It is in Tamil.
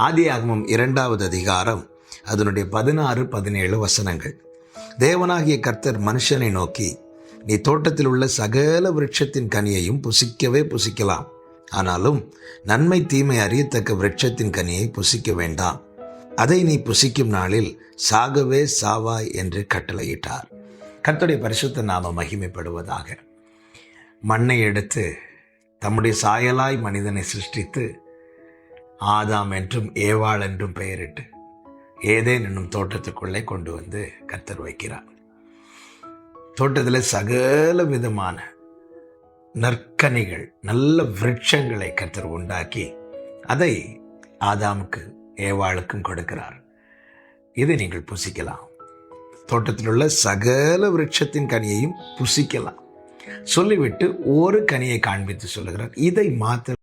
ஆதியாகமம் 2வது அதிகாரம் அதனுடைய 16, 17 வசனங்கள். தேவனாகிய கர்த்தர் மனுஷனை நோக்கி, நீ தோட்டத்தில் உள்ள சகல விருட்சத்தின் கனியையும் புசிக்கவே புசிக்கலாம், ஆனாலும் நன்மை தீமை அறியத்தக்க விருட்சத்தின் கனியை புசிக்க வேண்டாம். அதை நீ புசிக்கும் நாளில் சாகவே சாவாய் என்று கட்டளையிட்டார். கர்த்தருடைய பரிசுத்த நாம மகிமைப்படுவதாக. மண்ணை எடுத்து தம்முடைய சாயலாய் மனிதனை சிருஷ்டித்து ஆதாம் என்றும் ஏவாள் என்றும் பெயரிட்டு ஏதேன் என்னும் தோட்டத்துக்குள்ளே கொண்டு வந்து கர்த்தர் வைக்கிறார். தோட்டத்தில் சகல விதமான நற்கனிகள், நல்ல விருட்சங்களை கர்த்தர் உண்டாக்கி அதை ஆதாமுக்கு ஏவாளுக்கும் கொடுக்கிறார். இதை நீங்கள் புசிக்கலாம், தோட்டத்தில் உள்ள சகல விருட்சத்தின் கனியையும் புசிக்கலாம் சொல்லிவிட்டு ஒரு கனியை காண்பித்து சொல்லுகிறார். இதை மாத்திர